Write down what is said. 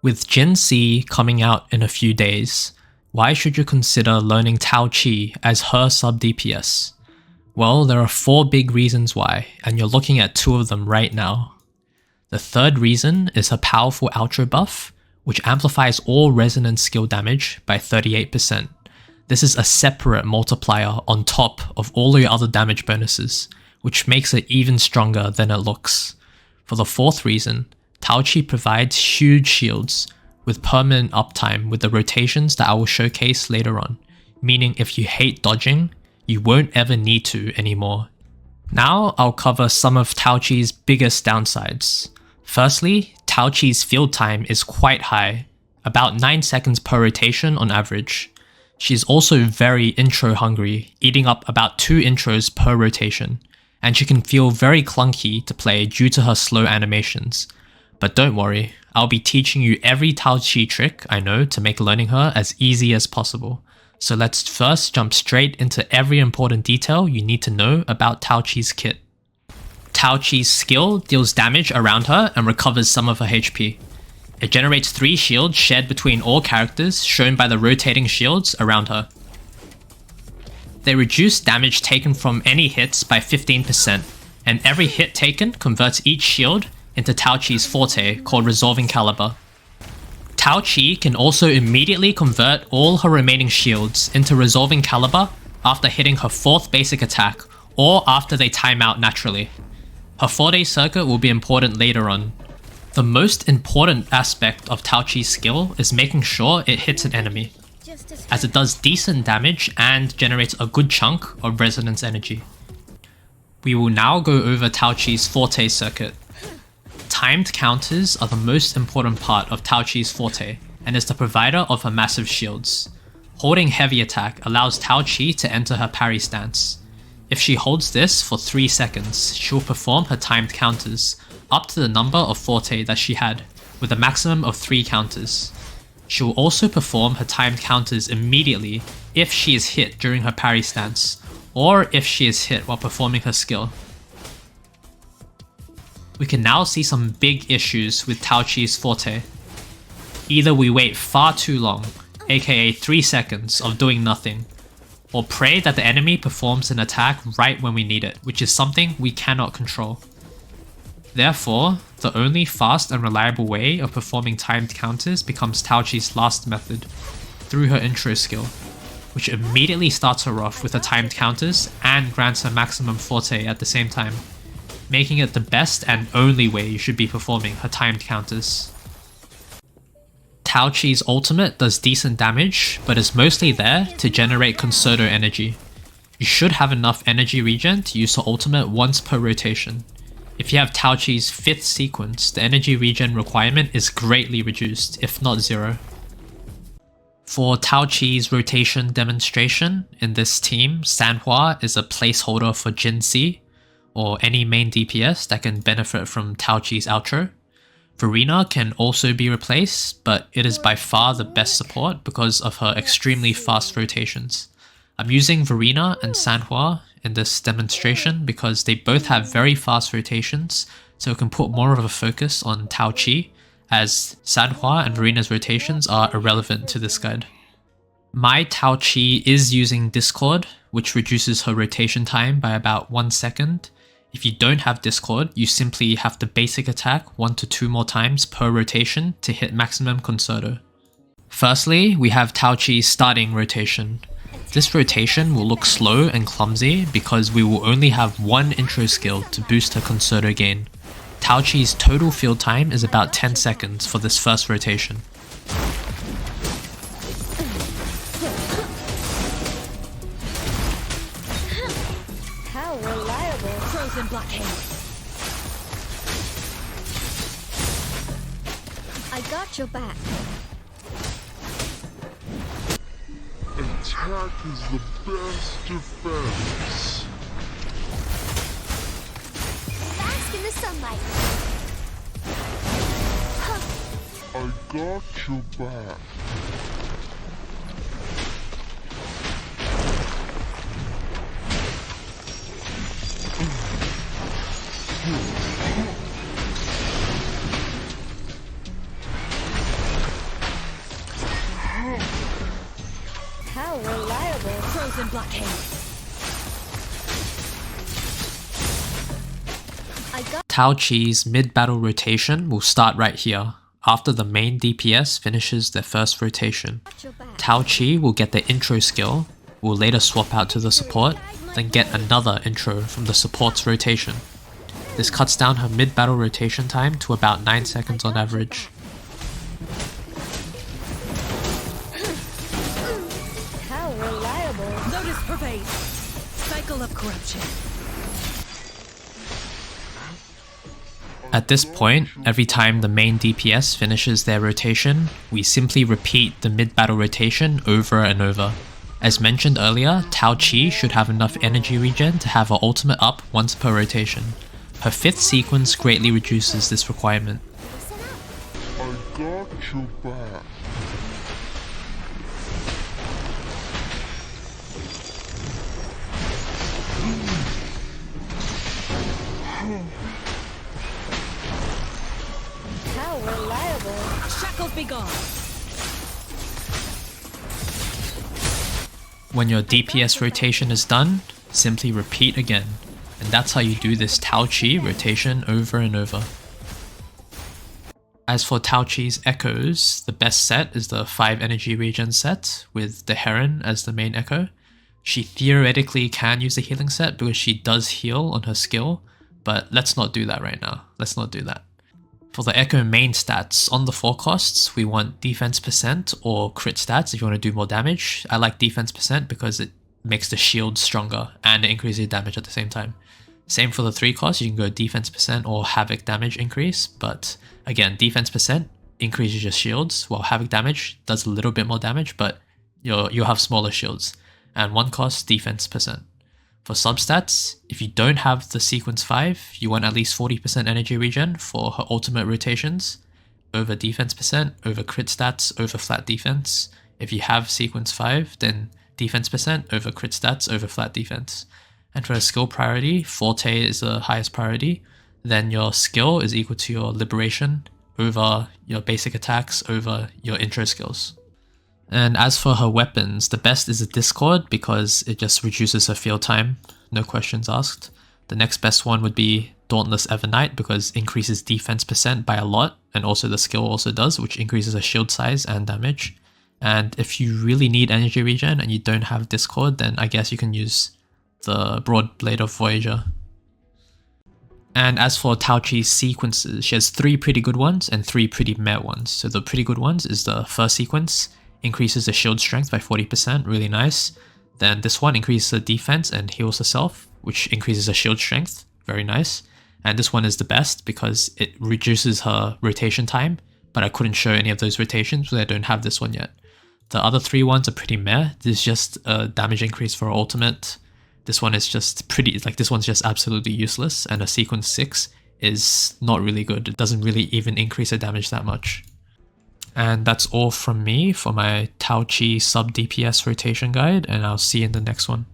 With Jinsi coming out in a few days, why should you consider learning Taoqi as her sub DPS? Well, there are 4 big reasons why, and you're looking at 2 of them right now. The third reason is her powerful outro buff, which amplifies all resonance skill damage by 38%. This is a separate multiplier on top of all your other damage bonuses, which makes it even stronger than it looks. For the fourth reason, Taoqi provides huge shields with permanent uptime with the rotations that I will showcase later on, meaning if you hate dodging, you won't ever need to anymore. Now I'll cover some of Taoqi's biggest downsides. Firstly, Taoqi's field time is quite high, about 9 seconds per rotation on average. She's also very intro hungry, eating up about 2 intros per rotation, and she can feel very clunky to play due to her slow animations. But don't worry, I'll be teaching you every Taoqi trick I know to make learning her as easy as possible. So let's first jump straight into every important detail you need to know about Taoqi's kit. Taoqi's skill deals damage around her and recovers some of her HP. It generates 3 shields shared between all characters, shown by the rotating shields around her. They reduce damage taken from any hits by 15%, and every hit taken converts each shield into Taoqi's forte, called Resolving Caliber. Taoqi can also immediately convert all her remaining shields into Resolving Caliber after hitting her 4th basic attack, or after they time out naturally. Her 4-day circuit will be important later on. The most important aspect of Taoqi's skill is making sure it hits an enemy, as it does decent damage and generates a good chunk of resonance energy. We will now go over Taoqi's forte circuit. Timed counters are the most important part of Taoqi's forte, and is the provider of her massive shields. Holding heavy attack allows Taoqi to enter her parry stance. If she holds this for 3 seconds, she will perform her timed counters, up to the number of forte that she had, with a maximum of 3 counters. She will also perform her timed counters immediately if she is hit during her parry stance, or if she is hit while performing her skill. We can now see some big issues with Taoqi's forte. Either we wait far too long, aka 3 seconds of doing nothing, or pray that the enemy performs an attack right when we need it, which is something we cannot control. Therefore, the only fast and reliable way of performing timed counters becomes Taoqi's last method, through her intro skill, which immediately starts her off with her timed counters and grants her maximum forte at the same time, making it the best and only way you should be performing her timed counters. Taoqi's ultimate does decent damage, but is mostly there to generate concerto energy. You should have enough energy regen to use her ultimate once per rotation. If you have Taoqi's 5th sequence, the energy regen requirement is greatly reduced, if not 0. For Taoqi's rotation demonstration, in this team, Sanhua is a placeholder for Jinsi, or any main DPS that can benefit from Taoqi's outro. Verena can also be replaced, but it is by far the best support because of her extremely fast rotations. I'm using Verena and Sanhua in this demonstration because they both have very fast rotations, so we can put more of a focus on Taoqi, as Sanhua and Verena's rotations are irrelevant to this guide. My Taoqi is using Discord, which reduces her rotation time by about 1 second. If you don't have Discord, you simply have to basic attack 1 to 2 more times per rotation to hit maximum concerto. Firstly, we have Taoqi's starting rotation. This rotation will look slow and clumsy because we will only have 1 intro skill to boost her concerto gain. Taoqi's total field time is about 10 seconds for this first rotation. How reliable! Frozen blockade. I got your back. Attack is the best defense. Bask in the sunlight. I got your back. How reliable. Frozen blockade. I got Taoqi's mid-battle rotation will start right here, after the main DPS finishes their first rotation. your back. Taoqi will get the intro skill, will later swap out to the support, then get another intro from the support's rotation. This cuts down her mid-battle rotation time to about 9 seconds on average. How reliable. Lotus pervade. Cycle of corruption. At this point, every time the main DPS finishes their rotation, we simply repeat the mid-battle rotation over and over. As mentioned earlier, Taoqi should have enough energy regen to have her ultimate up once per rotation. Her 5th sequence greatly reduces this requirement. Listen up. I got your back. How reliable. Shackles be gone. When your DPS rotation is done, simply repeat again. And that's how you do this Taoqi rotation over and over. As for Taoqi's echoes, the best set is the 5 energy regen set with the Heron as the main echo. She theoretically can use the healing set because she does heal on her skill, but let's not do that right now. Let's not do that. For the echo main stats, on the forecasts, we want defense percent or crit stats if you want to do more damage. I like defense percent because it makes the shield stronger and it increases your damage at the same time. Same for the 3 costs, you can go defense percent or havoc damage increase, but again, defense percent increases your shields, while havoc damage does a little bit more damage, but you'll have smaller shields. And 1 cost, defense percent. For substats, if you don't have the sequence 5, you want at least 40% energy regen for her ultimate rotations, over defense percent, over crit stats, over flat defense. If you have sequence 5, then defense percent, over crit stats, over flat defense. And for a skill priority, Forte is the highest priority, then your skill is equal to your liberation over your basic attacks over your intro skills. And as for her weapons, the best is a Discord because it just reduces her field time, no questions asked. The next best one would be Dauntless Evernight because it increases defense percent by a lot, and also the skill also does, which increases her shield size and damage. And if you really need energy regen and you don't have Discord, then I guess you can use the Broad Blade of Voyager. And as for Taoqi's sequences, she has 3 pretty good ones and 3 pretty meh ones. So the pretty good ones is the first sequence, increases the shield strength by 40%, really nice. Then this one increases the defense and heals herself, which increases her shield strength, very nice. And this one is the best because it reduces her rotation time, but I couldn't show any of those rotations because I don't have this one yet. The other 3 ones are pretty meh. This is just a damage increase for her ultimate. This one is just pretty, like this one's just absolutely useless, and a sequence 6 is not really good. It doesn't really even increase her damage that much. And that's all from me for my Taoqi sub DPS rotation guide, and I'll see you in the next one.